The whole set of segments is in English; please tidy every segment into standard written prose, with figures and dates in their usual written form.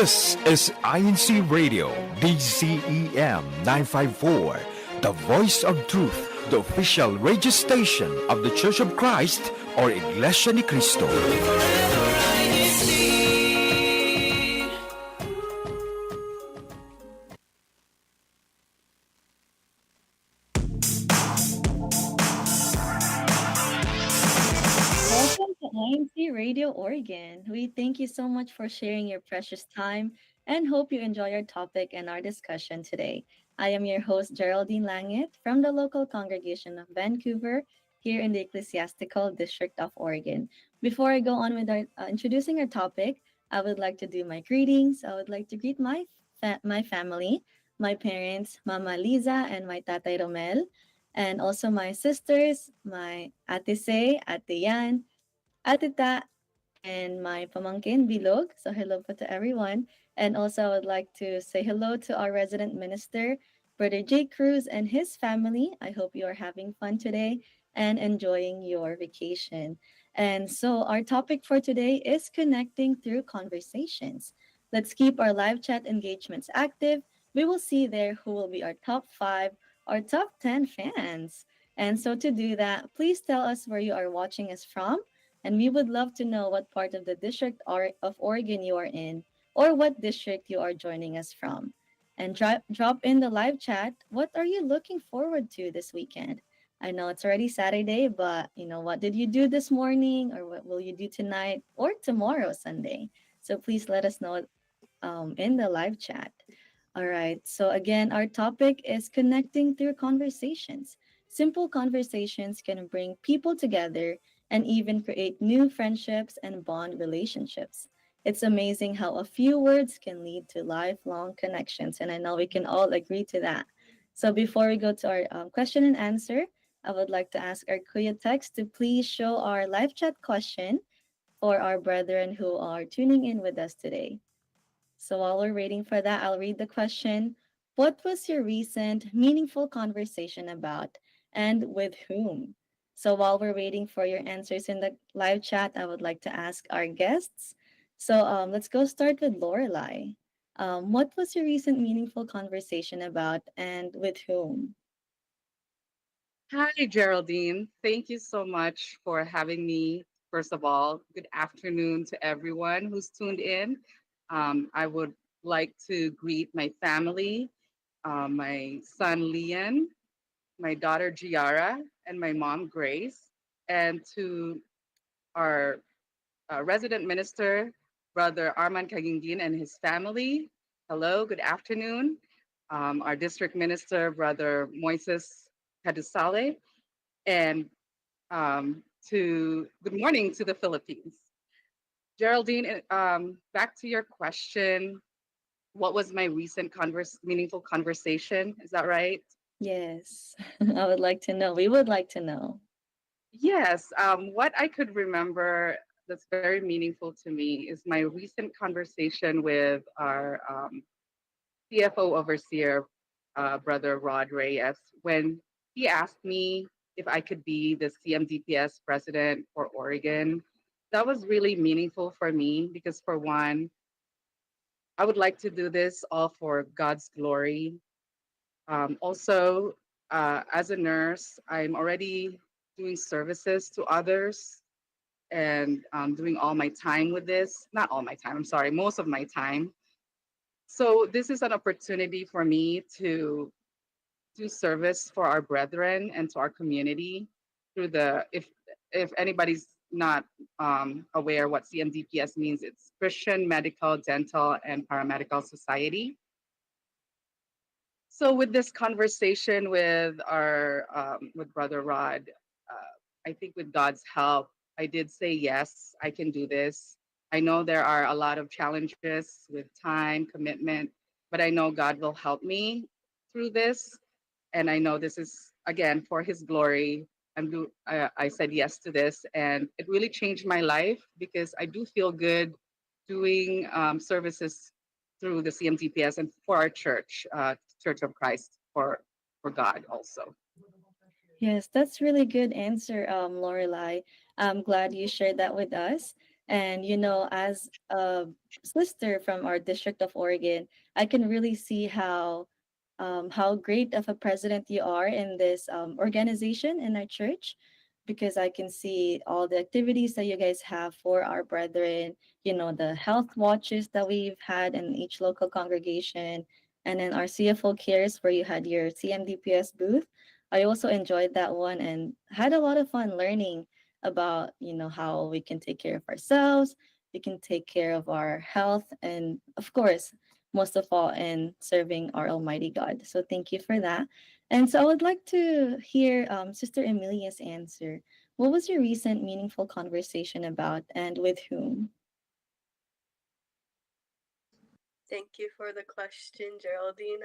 This is INCRadio, DCEM 954, the voice of truth, the official radio station of the Church of Christ or Iglesia ni Cristo. Welcome to INC Radio Oregon. We thank you so much for sharing your precious time and hope you enjoy our topic and our discussion today. I am your host, Geraldine Langit, from the local congregation of Vancouver here in the Ecclesiastical District of Oregon. Before I go on with our introducing our topic, I would like to do my greetings. I would like to greet my family, my parents, Mama Liza and my Tatay Romel, and also my sisters, my Ate Se, Ate Yan, Ate Ta, and my pamangkin Bilog. So hello po to everyone. And also I would like to say hello to our resident minister, Brother Jake Cruz and his family. I hope you are having fun today and enjoying your vacation. And so our topic for today is connecting through conversations. Let's keep our live chat engagements active. We will see there who will be our top 5 or top 10 fans. And so to do that, please tell us where you are watching us from, and we would love to know what part of the of Oregon you are in or what district you are joining us from. And drop in the live chat. What are you looking forward to this weekend? I know it's already Saturday, but what did you do this morning or what will you do tonight or tomorrow, Sunday? So please let us know in the live chat. All right. So, again, our topic is connecting through conversations. Simple conversations can bring people together and even create new friendships and bond relationships. It's amazing how a few words can lead to lifelong connections. And I know we can all agree to that. So, before we go to our question and answer, I would like to ask our Kuya Text to please show our live chat question for our brethren who are tuning in with us today. So while we're waiting for that, I'll read the question. What was your recent meaningful conversation about and with whom? So while we're waiting for your answers in the live chat, I would like to ask our guests. So let's go start with Lorelai. What was your recent meaningful conversation about and with whom? Hi, Geraldine. Thank you so much for having me. First of all, good afternoon to everyone who's tuned in. I would like to greet my family, my son Leon, my daughter Giara, and my mom Grace, and to our resident minister, Brother Arman Kagingin and his family. Hello, good afternoon. Our district minister, Brother Moises Kadusale, and to good morning to the Philippines. Geraldine, back to your question. What was my recent meaningful conversation? Is that right? Yes, I would like to know. We would like to know. Yes. What I could remember that's very meaningful to me is my recent conversation with our CFO overseer, Brother Rod Reyes, when he asked me if I could be the CMDPS president for Oregon. That was really meaningful for me because, for one, I would like to do this all for God's glory. Also, as a nurse, I'm already doing services to others and doing all my time with this. Not all my time, I'm sorry, most of my time. So, this is an opportunity for me to do service for our brethren and to our community through the if anybody's not aware what CMDPS means, it's Christian Medical, Dental, and Paramedical Society. So with this conversation with our with Brother Rod, I think with God's help, I did say yes, I can do this. I know there are a lot of challenges with time, commitment, but I know God will help me through this, and I know this is again for His glory. I said yes to this, and it really changed my life because I do feel good doing services through the CMTPS and for our church, Church of Christ for God also. Yes, that's really good answer, Lorelai. I'm glad you shared that with us. And as a sister from our district of Oregon, I can really see how great of a president you are in this organization in our church, because I can see all the activities that you guys have for our brethren, the health watches that we've had in each local congregation, and then our CFO cares where you had your CMDPS booth. I also enjoyed that one and had a lot of fun learning about, how we can take care of ourselves, we can take care of our health, and of course, most of all, in serving our Almighty God. So thank you for that. And so I would like to hear Sister Amelia's answer. What was your recent meaningful conversation about and with whom? Thank you for the question, Geraldine.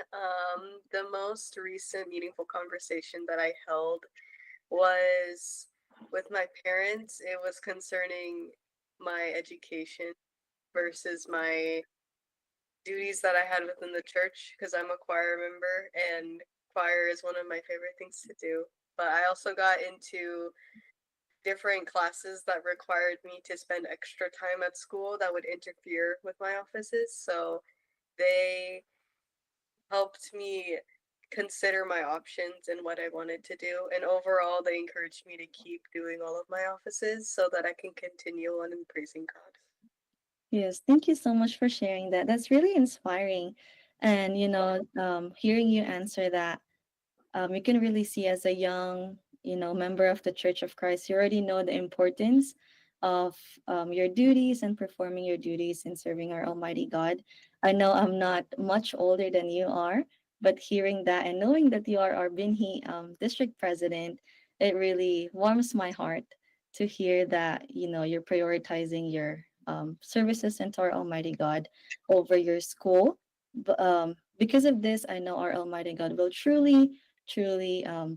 The most recent meaningful conversation that I held was with my parents. It was concerning my education versus my duties that I had within the church, because I'm a choir member and choir is one of my favorite things to do. But I also got into different classes that required me to spend extra time at school that would interfere with my offices. So they helped me consider my options and what I wanted to do. And overall, they encouraged me to keep doing all of my offices so that I can continue on in praising God. Yes, thank you so much for sharing that. That's really inspiring. And, hearing you answer that, you can really see as a young, member of the Church of Christ, you already know the importance of your duties and performing your duties in serving our Almighty God. I know I'm not much older than you are, but hearing that and knowing that you are our Binhi district president, it really warms my heart to hear that, you're prioritizing your services into our Almighty God over your school. Because of this, I know our Almighty God will truly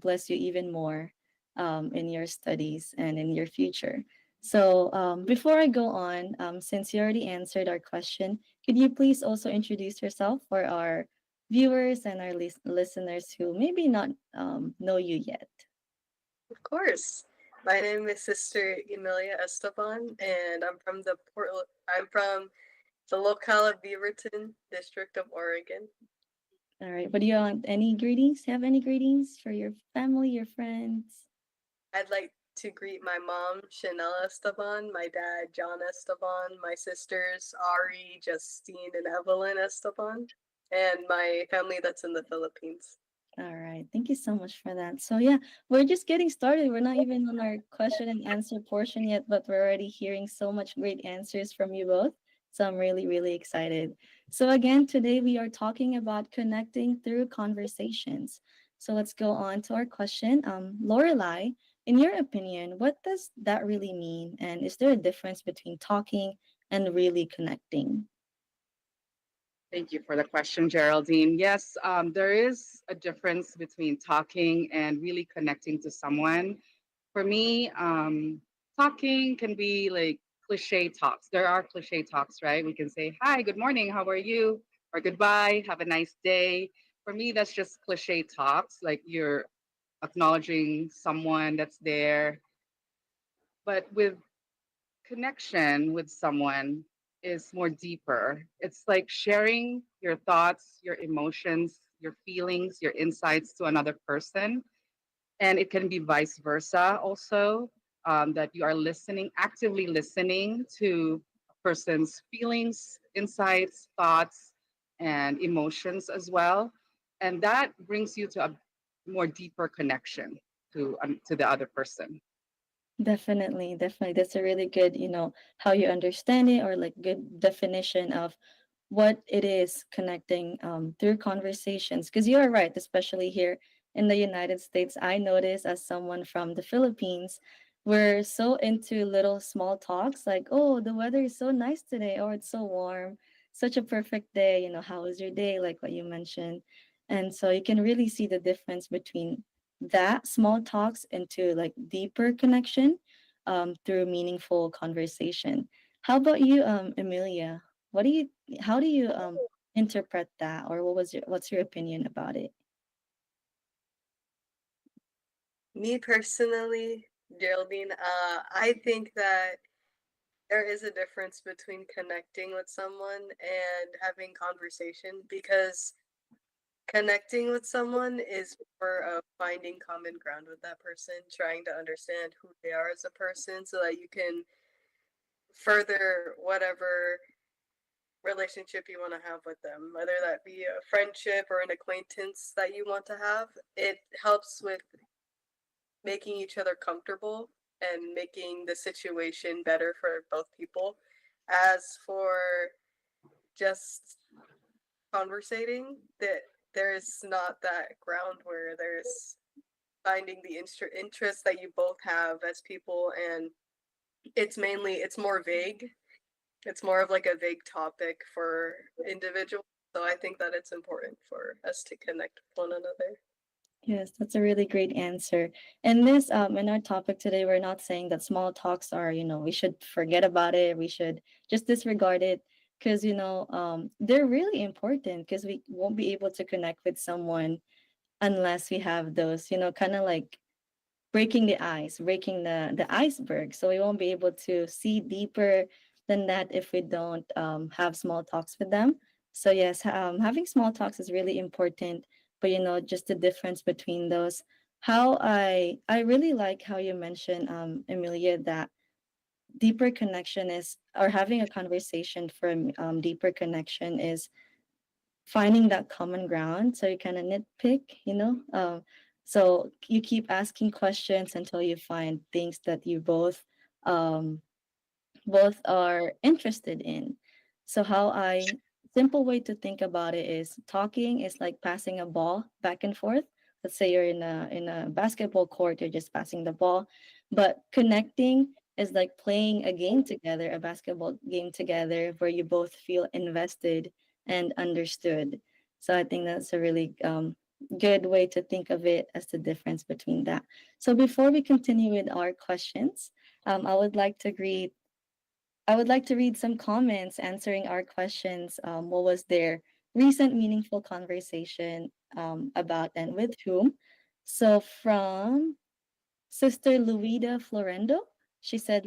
bless you even more in your studies and in your future. So, before I go on, since you already answered our question, could you please also introduce yourself for our viewers and our listeners who maybe not know you yet? Of course. My name is Sister Emilia Esteban, and I'm from the locale of Beaverton, District of Oregon. All right. But do you want any greetings? Have any greetings for your family, your friends? I'd like to greet my mom, Chanel Esteban, my dad, John Esteban, my sisters, Ari, Justine, and Evelyn Esteban, and my family that's in the Philippines. All right. Thank you so much for that. So yeah, we're just getting started. We're not even on our question and answer portion yet, but we're already hearing so much great answers from you both. So I'm really excited. So again, today we are talking about connecting through conversations. So let's go on to our question. Lorelai, in your opinion, what does that really mean? And is there a difference between talking and really connecting? Thank you for the question, Geraldine. Yes, there is a difference between talking and really connecting to someone. For me, talking can be like cliche talks. There are cliche talks, right? We can say, "Hi, good morning, how are you?" or "Goodbye, have a nice day." For me, that's just cliche talks, like you're acknowledging someone that's there. But with connection with someone is more deeper. It's like sharing your thoughts, your emotions, your feelings, your insights to another person. And it can be vice versa also, that you are listening, actively listening to a person's feelings, insights, thoughts, and emotions as well. And that brings you to a more deeper connection to the other person. Definitely, definitely. That's a really good, how you understand it, or like good definition of what it is connecting through conversations. Because you are right, especially here in the United States. I notice as someone from the Philippines, we're so into little small talks like, oh, the weather is so nice today, or it's so warm, such a perfect day. How was your day? Like what you mentioned. And so you can really see the difference between that small talks into like deeper connection through meaningful conversation. How about you, Emilia? What do you how do you interpret that, or what's your opinion about it? Me personally, Geraldine, I think that there is a difference between connecting with someone and having conversation, because connecting with someone is more of finding common ground with that person, trying to understand who they are as a person so that you can further whatever relationship you want to have with them, whether that be a friendship or an acquaintance that you want to have. It helps with making each other comfortable and making the situation better for both people. As for just conversating, that there's not that ground where there's finding the interest that you both have as people, and it's more vague. It's more of like a vague topic for individuals. So I think that it's important for us to connect with one another. Yes, that's a really great answer. And this, in our topic today, we're not saying that small talks are, we should forget about it. We should just disregard it because, they're really important because we won't be able to connect with someone unless we have those, kind of like breaking the ice, breaking the iceberg. So we won't be able to see deeper than that if we don't have small talks with them. So yes, having small talks is really important. But just the difference between those. How I really like how you mentioned, Emilia, that deeper connection is, or having a conversation for deeper connection is finding that common ground. So you kind of nitpick, so you keep asking questions until you find things that you um, both are interested in. So how I simple way to think about it is talking is like passing a ball back and forth. Let's say you're in a basketball court, you're just passing the ball, but connecting is like playing a game together, a basketball game together where you both feel invested and understood. So I think that's a really good way to think of it as the difference between that. So before we continue with our questions, I would like to greet I would like to read some comments answering our questions. What was their recent meaningful conversation about and with whom? So, from Sister Luida Florendo, she said,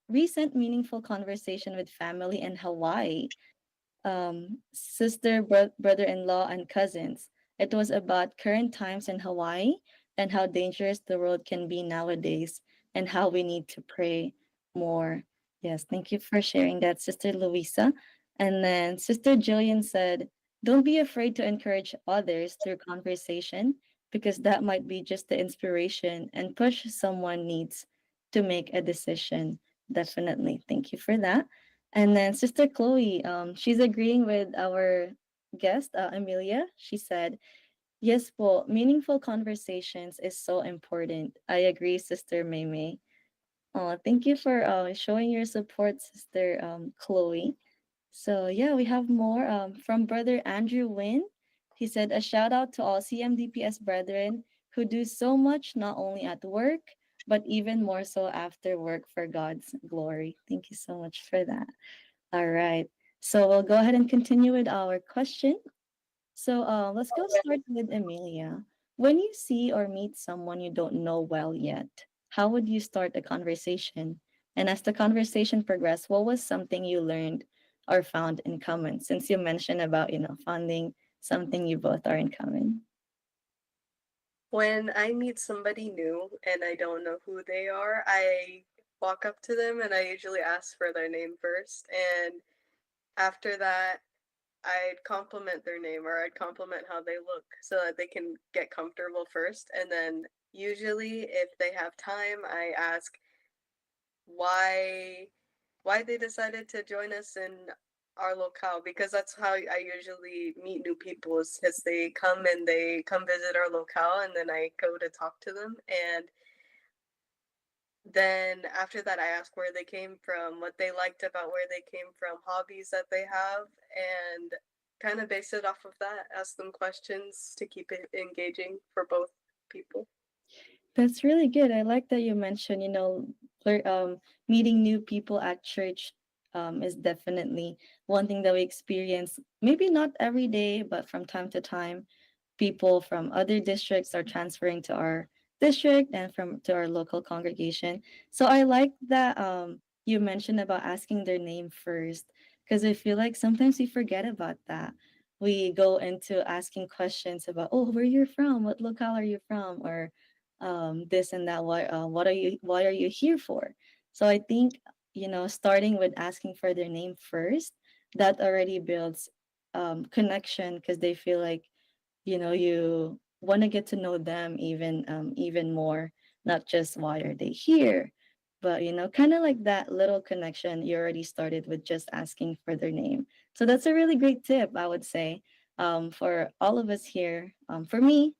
recent meaningful conversation with family in Hawaii, sister, brother-in-law, and cousins. It was about current times in Hawaii and how dangerous the world can be nowadays and how we need to pray more. Yes, thank you for sharing that, Sister Louisa. And then Sister Jillian said, don't be afraid to encourage others through conversation because that might be just the inspiration and push someone needs to make a decision. Definitely. Thank you for that. And then Sister Chloe, she's agreeing with our guest, Amelia. She said, yes, po, meaningful conversations is so important. I agree, Sister Maymay. Thank you for showing your support, Sister Chloe. So yeah, we have more from Brother Andrew Wynn. He said, a shout out to all CMDPS brethren who do so much not only at work, but even more so after work for God's glory. Thank you so much for that. All right. So we'll go ahead and continue with our question. So let's go start with Amelia. When you see or meet someone you don't know well yet, how would you start a conversation? And as the conversation progressed, what was something you learned or found in common? Since you mentioned about, finding something you both are in common. When I meet somebody new and I don't know who they are, I walk up to them and I usually ask for their name first. And after that, I'd compliment their name, or I'd compliment how they look so that they can get comfortable first. And then usually, if they have time, I ask why why they decided to join us in our locale, because that's how I usually meet new people, is because they come visit our locale, and then I go to talk to them. And then after that, I ask where they came from, what they liked about where they came from, hobbies that they have, and kind of base it off of that. Ask them questions to keep it engaging for both people. That's really good. I like that you mentioned, meeting new people at church is definitely one thing that we experience. Maybe not every day, but from time to time, people from other districts are transferring to our district and from to our local congregation. So I like that you mentioned about asking their name first, because I feel like sometimes we forget about that. We go into asking questions about, oh, where you're from, what locale are you from, or this and that. What are you here for? So I think, starting with asking for their name first, that already builds connection, because they feel like, you want to get to know them even more, not just why are they here, but kind of like that little connection you already started with just asking for their name. So that's a really great tip, I would say, for all of us here, for me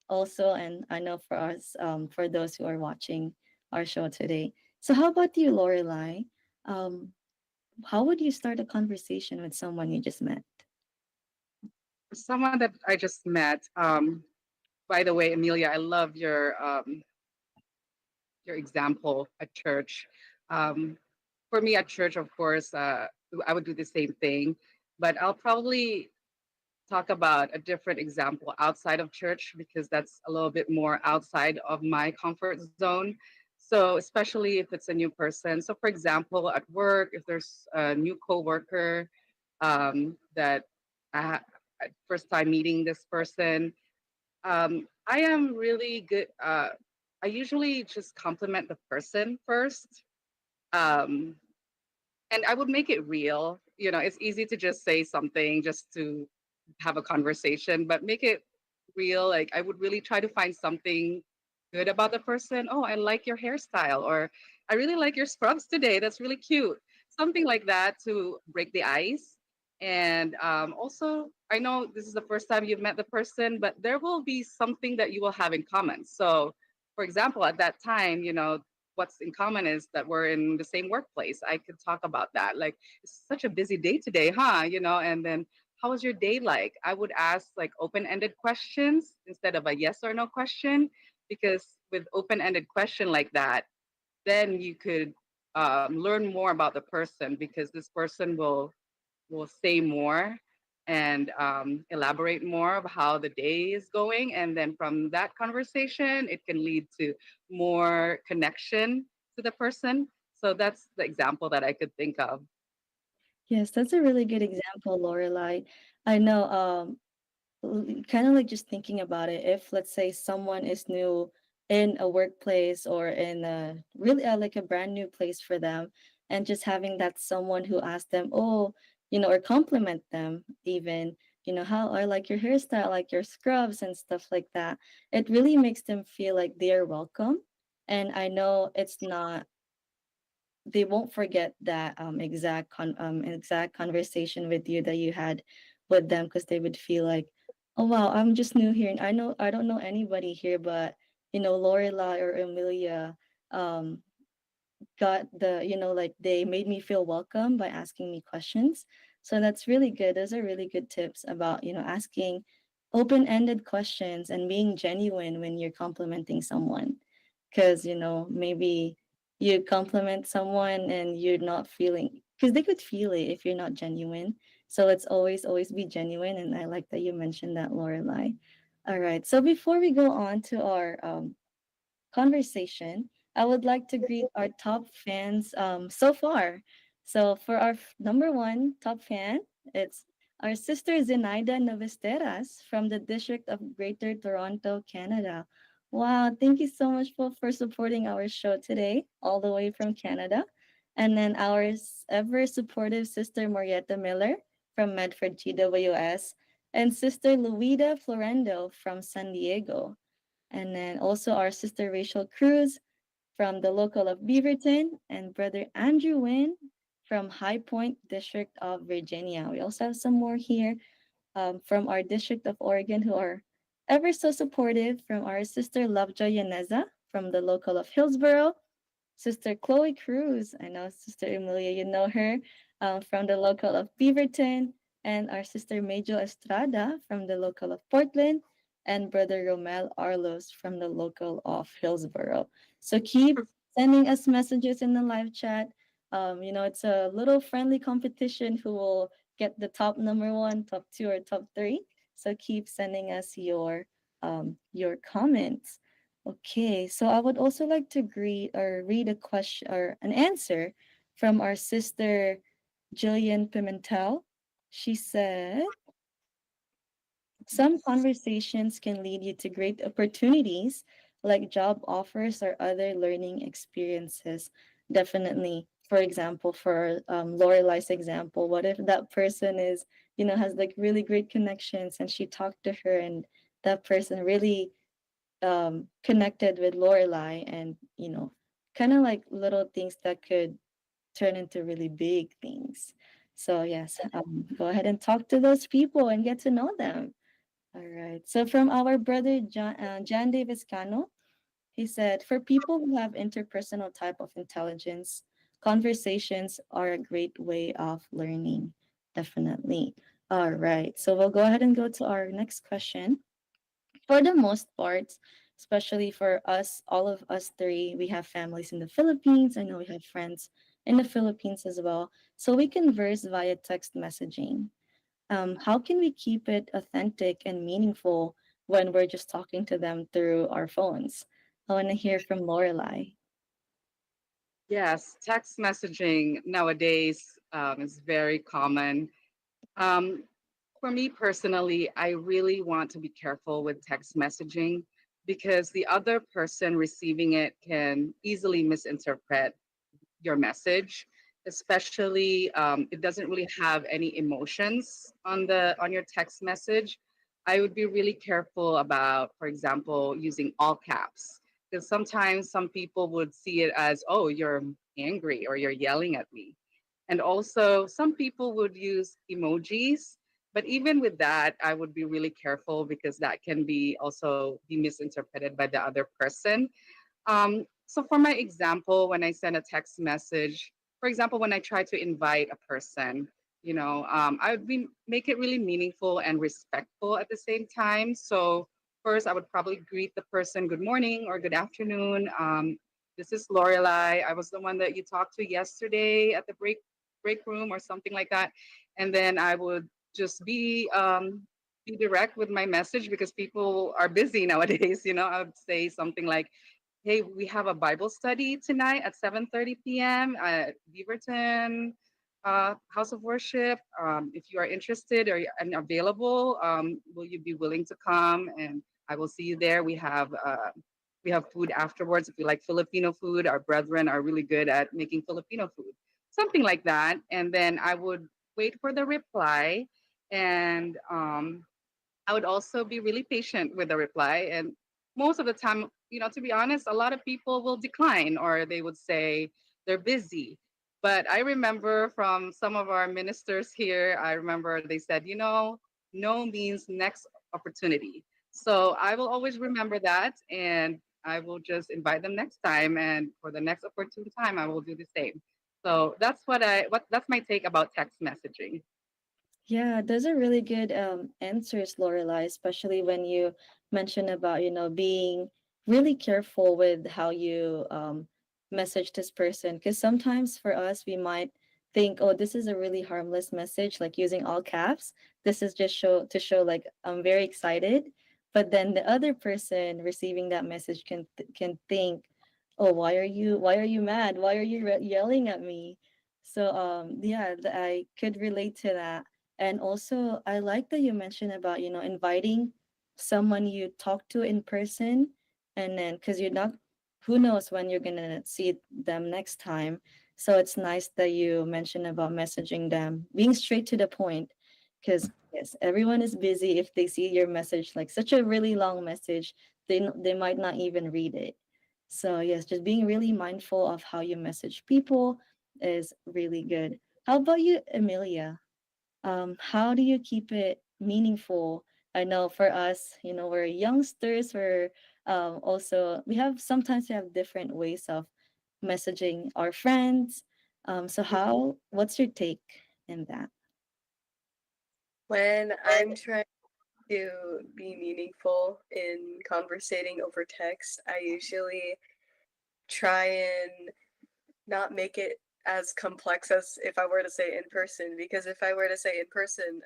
also, and I know for us, for those who are watching our show today. So how about you, Lorelai? um, how would you start a conversation with someone you just met? Someone that I just met. By the way, Amelia, I love your example at church. Um, for me at church, of course, I would do the same thing, but I'll probably talk about a different example outside of church because that's a little bit more outside of my comfort zone. So, especially if it's a new person. So, for example, at work, if there's a new coworker that first time meeting this person, I am really good. I usually just compliment the person first. Um, and I would make it real. It's easy to just say something just to have a conversation, but make it real. Like I would really try to find something good about the person. Oh, I like your hairstyle, or I really like your scrubs today. That's really cute. Something like that to break the ice. And also, I know this is the first time you've met the person, but there will be something that you will have in common. So, for example, at that time, what's in common is that we're in the same workplace. I could talk about that. Like, it's such a busy day today, huh? And then how was your day like? I would ask like open-ended questions instead of a yes or no question, because with open-ended question like that, then you could learn more about the person because this person will say more and elaborate more of how the day is going. And then from that conversation, it can lead to more connection to the person. So that's the example that I could think of. Yes, that's a really good example, Lorelai. I know, kind of like just thinking about it, if let's say someone is new in a workplace or in a really like a brand new place for them, and just having that someone who asks them, oh, or compliment them even, how I like your hairstyle, like your scrubs and stuff like that. It really makes them feel like they're welcome. And I know it's not, they won't forget that exact conversation with you that you had with them, because they would feel like, oh wow, I'm just new here and I don't know anybody here, but Lorela or Amelia um got like they made me feel welcome by asking me questions. So that's really good. Those are really good tips about asking open-ended questions and being genuine when you're complimenting someone, because maybe you compliment someone and you're not feeling, because they could feel it if you're not genuine. So let's always be genuine, and I like that you mentioned that, Lorelai. All right, so before we go on to our conversation, I would like to greet our top fans so far. So for our number one top fan, it's our sister Zenaida Novesteras from the District of Greater Toronto, Canada. Wow, thank you so much for supporting our show today, all the way from Canada. And then our ever supportive sister Marietta Miller from Medford, GWS, and sister Luida Florendo from San Diego. And then also our sister Rachel Cruz from the local of Beaverton, and brother Andrew Wynn from High Point District of Virginia. We also have some more here from our District of Oregon who are ever so supportive, from our sister Lovejoy Yaneza from the local of Hillsboro, Sister Chloe Cruz. I know Sister Emilia, you know her, from the local of Beaverton, and our sister Major Estrada from the local of Portland, and Brother Romel Arlos from the local of Hillsboro. So keep sending us messages in the live chat. It's a little friendly competition who will get the top number one, top two, or top three. So keep sending us your comments. Okay, so I would also like to greet or read a question or an answer from our sister Jillian Pimentel. She said, some conversations can lead you to great opportunities like job offers or other learning experiences. Definitely. For example, for Lorelai's example, what if that person is, has like really great connections and she talked to her and that person really connected with Lorelai and, kind of like little things that could turn into really big things. So, yes, go ahead and talk to those people and get to know them. All right. So from our brother Jan Davis Cano, he said, for people who have interpersonal type of intelligence, conversations are a great way of learning. Definitely. All right. So we'll go ahead and go to our next question. For the most part, especially for us, all of us three, we have families in the Philippines. I know we have friends in the Philippines as well. So we converse via text messaging. How can we keep it authentic and meaningful when we're just talking to them through our phones? I want to hear from Lorelai. Yes, text messaging nowadays is very common. Um, for me personally, I really want to be careful with text messaging because the other person receiving it can easily misinterpret your message, especially it doesn't really have any emotions on your text message. I would be really careful about, for example, using all caps, because sometimes some people would see it as, oh, you're angry or you're yelling at me. And also some people would use emojis, but even with that I would be really careful because that can be also be misinterpreted by the other person. So for my example, when I send a text message, for example, when I try to invite a person, I would make it really meaningful and respectful at the same time. So first, I would probably greet the person, good morning or good afternoon. This is Lorelai. I was the one that you talked to yesterday at the break room or something like that. And then I would just be direct with my message because people are busy nowadays. I would say something like, hey, we have a Bible study tonight at 7:30 p.m. at Beaverton House of Worship. If you are interested and available, will you be willing to come? And I will see you there. We have food afterwards. If you like Filipino food, our brethren are really good at making Filipino food, something like that. And then I would wait for the reply, and I would also be really patient with the reply. And most of the time, to be honest, a lot of people will decline or they would say they're busy. But I remember from some of our ministers here, I remember they said, no means next opportunity. So I will always remember that and I will just invite them next time. And for the next opportune time, I will do the same. So that's my take about text messaging. Yeah, those are really good answers, Lorelai, especially when you mention about, being really careful with how you message this person. Because sometimes for us, we might think, oh, this is a really harmless message, like using all caps. This is just show like I'm very excited. But then the other person receiving that message can think, oh, why are you mad? Why are you yelling at me? So yeah, I could relate to that. And also, I like that you mentioned about, inviting someone you talk to in person. And then, because you're not, who knows when you're going to see them next time. So it's nice that you mentioned about messaging them, being straight to the point. Because, yes, everyone is busy. If they see your message, like such a really long message, they might not even read it. So, yes, just being really mindful of how you message people is really good. How about you, Amelia? How do you keep it meaningful? I know for us, we're youngsters. We're also sometimes we have different ways of messaging our friends. So what's your take in that? When I'm trying to be meaningful in conversating over text, I usually try and not make it as complex as if I were to say in person, because if I were to say in person,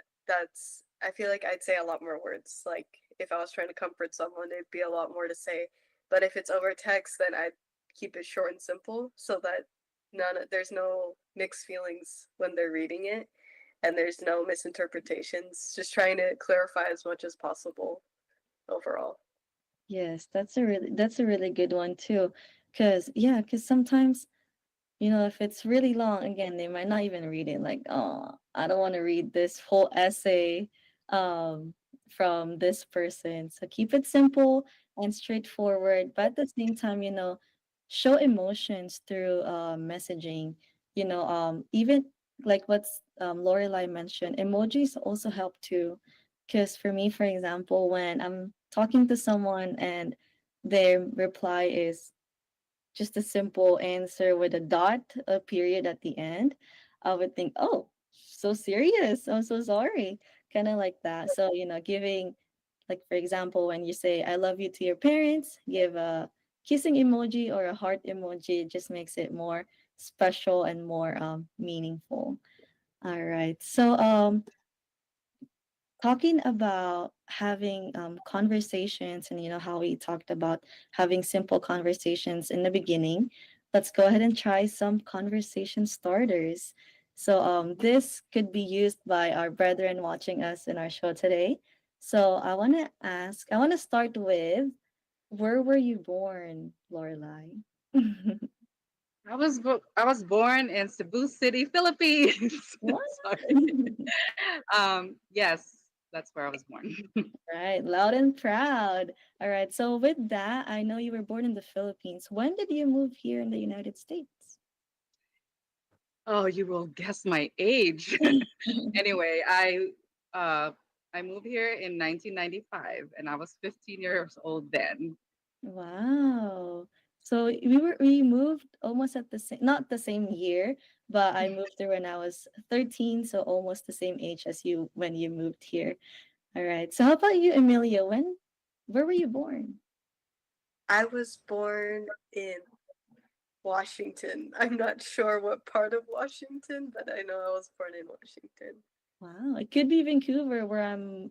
I feel like I'd say a lot more words. Like if I was trying to comfort someone, it'd be a lot more to say. But if it's over text, then I'd keep it short and simple so that there's no mixed feelings when they're reading it, and there's no misinterpretations. Just trying to clarify as much as possible overall. Yes, that's a really good one too. Cause yeah, cause sometimes, if it's really long, again, they might not even read it. Like, oh, I don't want to read this whole essay um from this person. So keep it simple and straightforward, but at the same time, show emotions through messaging. Even like what's Lorelai mentioned, emojis also help too. Because for me, for example, when I'm talking to someone and their reply is just a simple answer with a dot, a period at the end, I would think, oh, so serious. I'm so sorry. Kind of like that. So, giving, like, for example, when you say, I love you to your parents, give a kissing emoji or a heart emoji. It just makes it more special and more meaningful. All right. So, talking about having conversations and how we talked about having simple conversations in the beginning, let's go ahead and try some conversation starters. So this could be used by our brethren watching us in our show today. So I want to start with, where were you born, Lorelai? I was born in Cebu City, Philippines. What? Sorry. Yes, that's where I was born. Right, loud and proud. All right, so with that, I know you were born in the Philippines. When did you move here in the United States? Oh, you will guess my age. Anyway, uh I moved here in 1995 and I was 15 years old then. Wow. So we moved almost at the same, not the same year, but I moved there when I was 13, so almost the same age as you when you moved here. All right. So how about you, Amelia? Where were you born? I was born in Washington. I'm not sure what part of Washington, but I know I was born in Washington. Wow, it could be Vancouver where I'm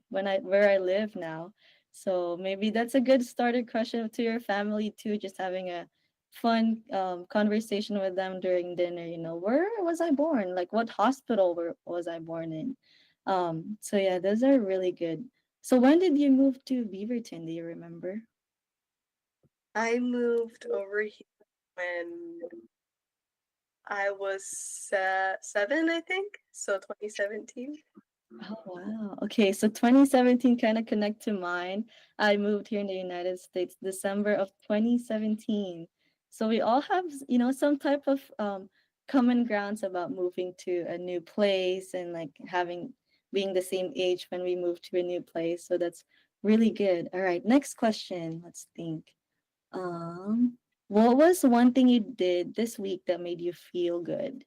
where I live now. So maybe that's a good starter question to your family too, just having a fun conversation with them during dinner, where was I born? Like what hospital was I born in? So yeah, those are really good. So when did you move to Beaverton? Do you remember? I moved over here when I was 7, I think. So 2017. Oh wow. Okay, so 2017 kind of connect to mine. I moved here in the United States December of 2017. So we all have, some type of common grounds about moving to a new place and like having being the same age when we move to a new place. So that's really good. All right, next question. Let's think. Um, what was one thing you did this week that made you feel good?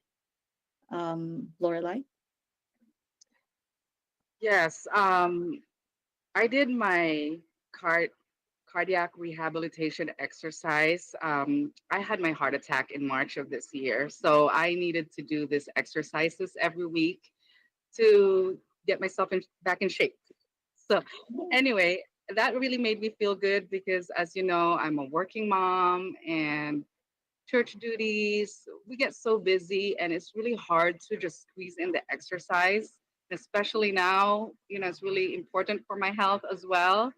Lorelai? Yes, I did my card cardiac rehabilitation exercise. I had my heart attack in March of this year, so I needed to do this exercises every week to get myself back in shape. So, anyway, that really made me feel good because, as you know, I'm a working mom and church duties. We get so busy, and it's really hard to just squeeze in the exercise, especially now. It's really important for my health as well.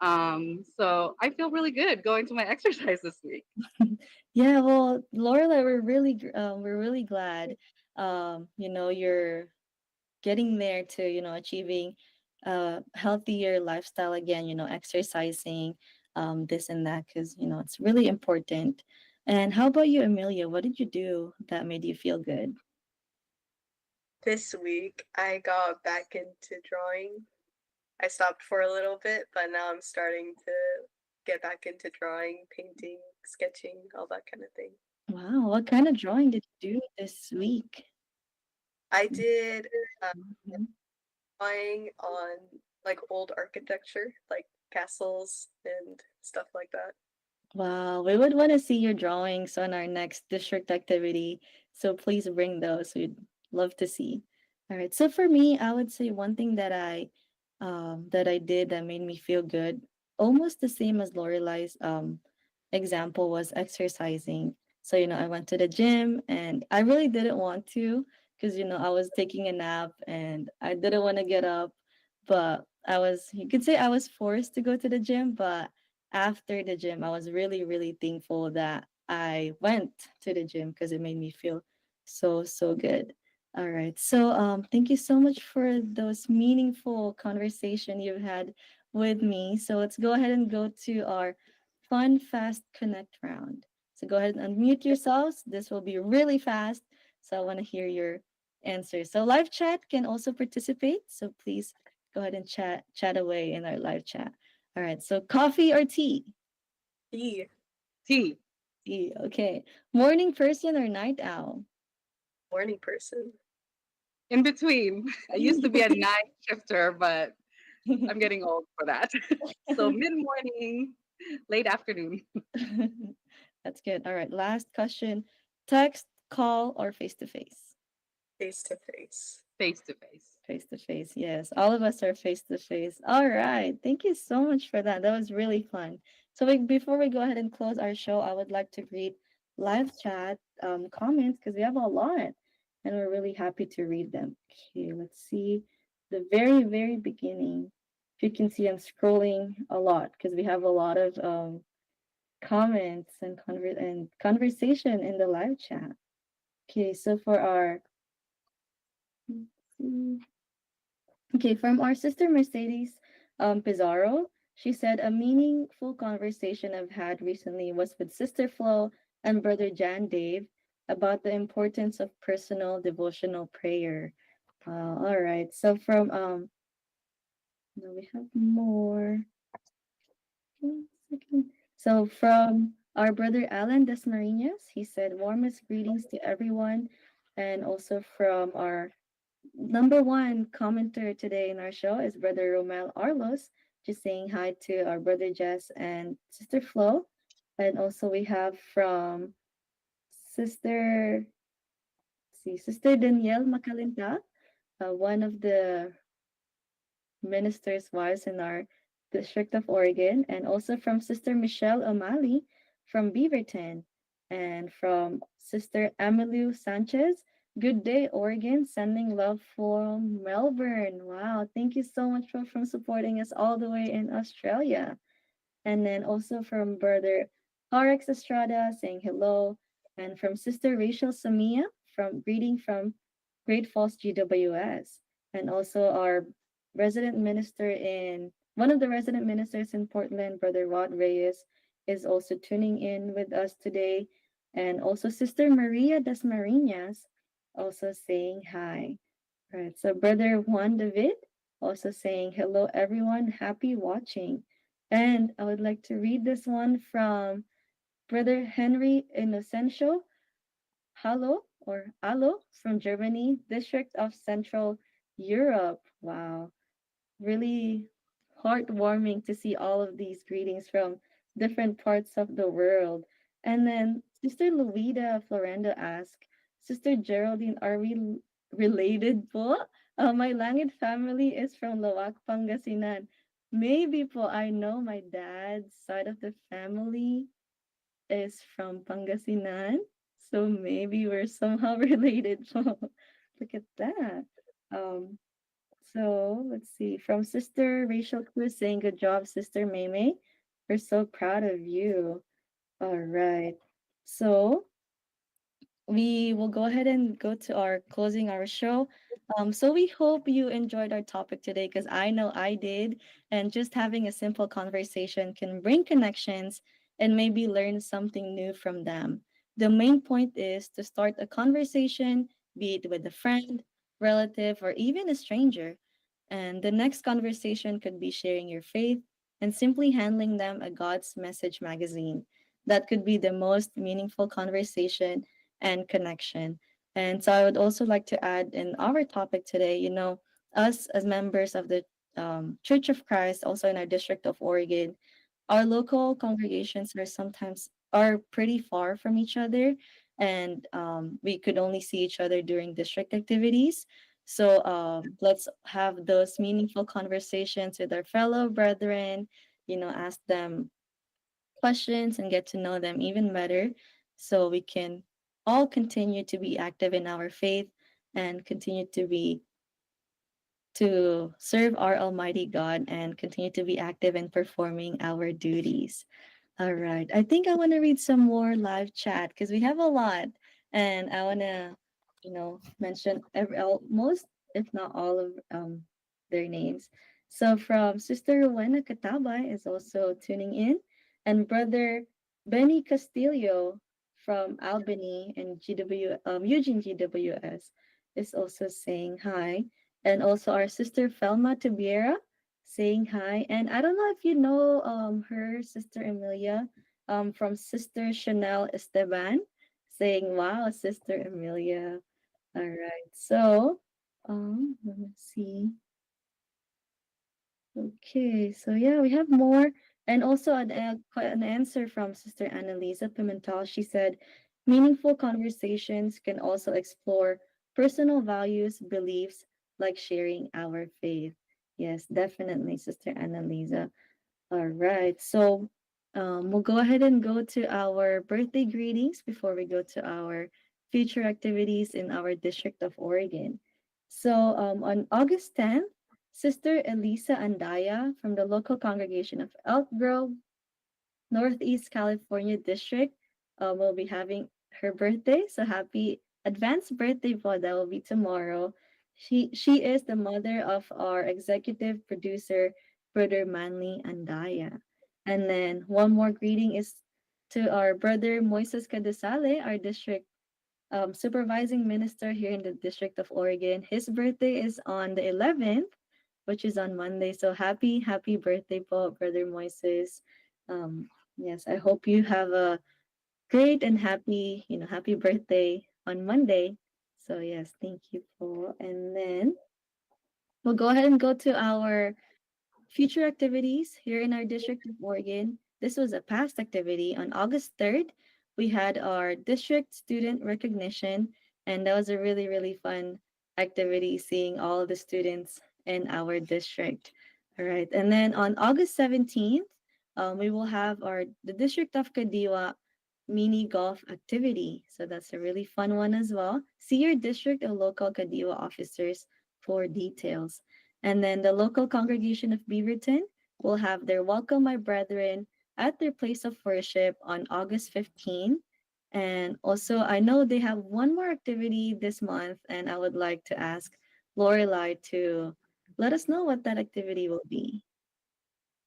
So I feel really good going to my exercise this week. Yeah, well, Lorelai, we're really glad, you're getting there to, achieving a healthier lifestyle again, exercising, this and that, because, it's really important. And how about you, Amelia? What did you do that made you feel good? This week, I got back into drawing. I stopped for a little bit, but now I'm starting to get back into drawing, painting, sketching, all that kind of thing. Wow, what kind of drawing did you do this week? I did Mhm. drawing on like old architecture, like castles and stuff like that. Wow, we would want to see your drawings on our next district activity. So please bring those. We'd love to see. All right. So for me, I would say one thing that I did that made me feel good, almost the same as Lorelai's example, was exercising. So, I went to the gym and I really didn't want to because, I was taking a nap and I didn't want to get up. But you could say I was forced to go to the gym. But after the gym, I was really, really thankful that I went to the gym because it made me feel so, so good. All right. So, thank you so much for those meaningful conversation you've had with me. So let's go ahead and go to our fun, fast connect round. So go ahead and unmute yourselves. This will be really fast. So I want to hear your answers. So live chat can also participate. So please go ahead and chat away in our live chat. All right. So coffee or tea? E. T. Tea. Okay. Morning person or night owl? Morning person. In between. I used to be a night shifter, but I'm getting old for that. So mid morning, late afternoon, That's good. All right. Last question. Text, call, or face to face? Face to face. face to face. Face to face. Yes, all of us are face to face. All right. Thank you so much for that. That was really fun. So before we go ahead and close our show, I would like to read live chat comments because we have a lot and we're really happy to read them. Okay, let's see. The very, very beginning. If you can see, I'm scrolling a lot because we have a lot of comments and conversation in the live chat. Okay, so for our let's see. Okay, from our sister Mercedes Pizarro, she said a meaningful conversation I've had recently was with Sister Flo and Brother Jan Dave about the importance of personal devotional prayer. All right. So from no, we have more. One second. So from our brother Alan Desmariñas, he said warmest greetings to everyone, and also from our number one commenter today in our show is Brother Romel Arlos, just saying hi to our brother Jess and Sister Flo. And also we have from Sister, see, Sister Danielle Macalinta, one of the ministers' wives in our District of Oregon, and also from Sister Michelle O'Malley from Beaverton, and from Sister Emily Sanchez. Good day, Oregon. Sending love from Melbourne. Wow, thank you so much from supporting us all the way in Australia. And then also from brother Horex Estrada saying hello. And from sister Rachel Samia from greeting from Great Falls GWS. And also our resident minister in one of the resident ministers in Portland, Brother Rod Reyes, is also tuning in with us today. And also Sister Maria Dasmariñas also saying hi. Right. So Brother Juan David also saying hello everyone. Happy watching. And I would like to read this one from Brother Henry Inocencio. Hello or Allo from Germany, District of Central Europe. Wow, really heartwarming to see all of these greetings from different parts of the world. And then Sister Luida Florendo asked, Sister Geraldine, are we related po? My Langit family is from Lawak, Pangasinan. Maybe po, I know my dad's side of the family is from Pangasinan. So maybe we're somehow related po. Look at that. Um, so let's see. From Sister Rachel Cruz saying, good job, Sister Maymay. We're so proud of you. All right. So we will go ahead and go to our closing our show. So we hope you enjoyed our topic today because I know I did. And just having a simple conversation can bring connections and maybe learn something new from them. The main point is to start a conversation, be it with a friend, relative, or even a stranger. And the next conversation could be sharing your faith and simply handling them a God's Message magazine. That could be the most meaningful conversation and connection. And so I would also like to add in our topic today, us as members of the Church of Christ, also in our District of Oregon, our local congregations are pretty far from each other, and we could only see each other during district activities. So let's have those meaningful conversations with our fellow brethren. Ask them questions and get to know them even better. so we can all continue to be active in our faith and continue to serve our Almighty God and continue to be active in performing our duties. All right. I think I want to read some more live chat because we have a lot, and I want to, mention most, if not all, of their names. So from Sister Rowena Katabay is also tuning in, and Brother Benny Castillo from Albany and Eugene GWS is also saying hi, and also our Sister Felma Tubiera saying hi. And I don't know if you know her sister Emilia from Sister Chanel Esteban saying, "Wow, Sister Emilia." All right. So, let me see. Okay, so yeah, we have more. And also quite an answer from Sister Annalisa Pimentel. She said, meaningful conversations can also explore personal values, beliefs, like sharing our faith. Yes, definitely, Sister Annalisa. All right. So we'll go ahead and go to our birthday greetings before we go to our future activities in our District of Oregon. So on August 10th, Sister Elisa Andaya from the local congregation of Elk Grove, Northeast California District will be having her birthday. So happy advanced birthday po. That will be tomorrow. She is the mother of our executive producer, Brother Manly Andaya. And then one more greeting is to our brother Moises Cadesale, our district supervising minister here in the District of Oregon. His birthday is on the 11th, which is on Monday. So happy birthday po, Brother Moises. Yes, I hope you have a great and happy birthday on Monday. So yes, thank you po. And then we'll go ahead and go to our future activities here in our District of Oregon. This was a past activity. On August 3rd, we had our district student recognition, and that was a really, really fun activity seeing all the students in our district. All right. And then on August 17th, we will have the District of Kadiwa mini golf activity. So that's a really fun one as well. See your district or local Kadiwa officers for details. And then the local congregation of Beaverton will have their Welcome My Brethren at their place of worship on August 15. And also, I know they have one more activity this month, and I would like to ask Lorelai to let us know what that activity will be.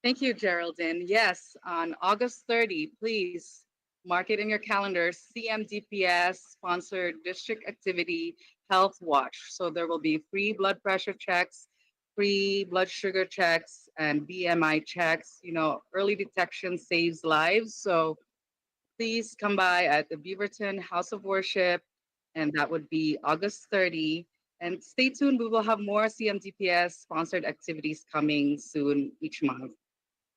Thank you, Geraldine. Yes, on August 30, please mark it in your calendars. CMDPS sponsored district activity Health Watch. So there will be free blood pressure checks, free blood sugar checks, and BMI checks. Early detection saves lives. So please come by at the Beaverton House of Worship, and that would be August 30. And stay tuned, we will have more CMDPS sponsored activities coming soon each month.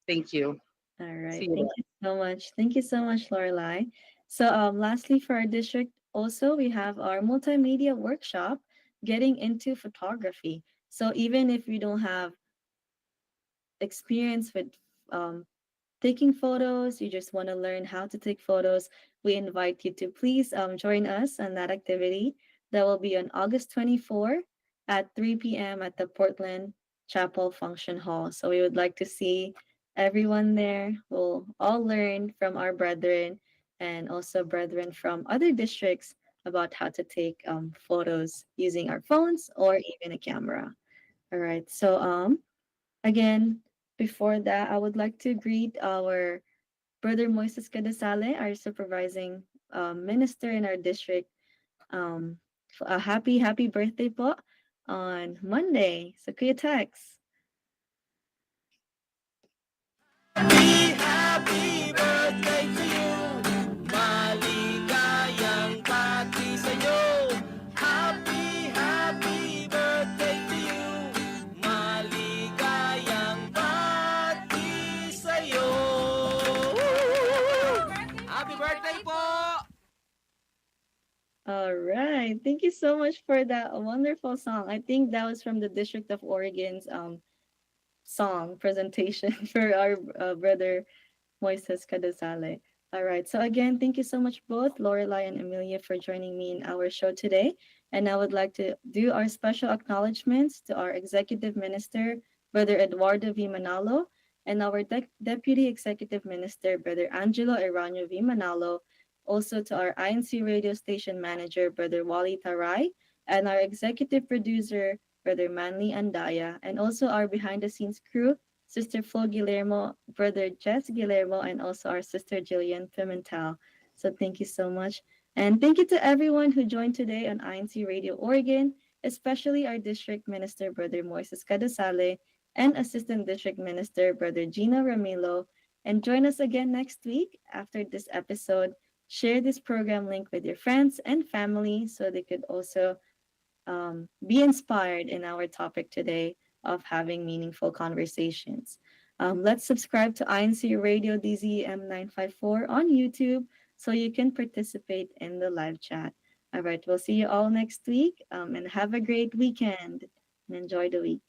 Thank you. All See right. you Thank there. you so much. Thank you so much, Lorelai. So, lastly, for our district, also we have our multimedia workshop, getting into photography. So, even if you don't have experience with um, taking photos, you just want to learn how to take photos, we invite you to please join us on that activity. That will be on August 24 at 3 p.m. at the Portland Chapel Function Hall. So we would like to see everyone there. We'll all learn from our brethren and also brethren from other districts about how to take photos using our phones or even a camera. All right. So again, before that, I would like to greet our Brother Moises Cadesale, our supervising minister in our district. A happy birthday po on Monday. So Kuya Tex. Happy birthday to you. Maligayang pati sa'yo. Happy birthday to you. Maligayang pati sa'yo. Happy birthday po! All right. Thank you so much for that wonderful song. I think that was from the District of Oregon's song presentation for our brother Moises Cadesale. All right. So again, thank you so much both Lorelai and Amelia for joining me in our show today. And I would like to do our special acknowledgments to our Executive Minister, Brother Eduardo V. Manalo, and our Deputy Executive Minister, Brother Angelo Eranio V. Manalo, also to our INC radio station manager, Brother Wally Taray, and our executive producer, Brother Manly Andaya, and also our behind the scenes crew, Sister Flo Guillermo, Brother Jess Guillermo, and also our Sister Jillian Pimentel. So thank you so much. And thank you to everyone who joined today on INC Radio Oregon, especially our District Minister, Brother Moises Cadasale, and Assistant District Minister, Brother Gino Ramilo. And join us again next week after this episode. Share this program link with your friends and family so they could also be inspired in our topic today of having meaningful conversations. Let's subscribe to INC Radio DZM 954 on YouTube so you can participate in the live chat. All right, we'll see you all next week and have a great weekend and enjoy the week.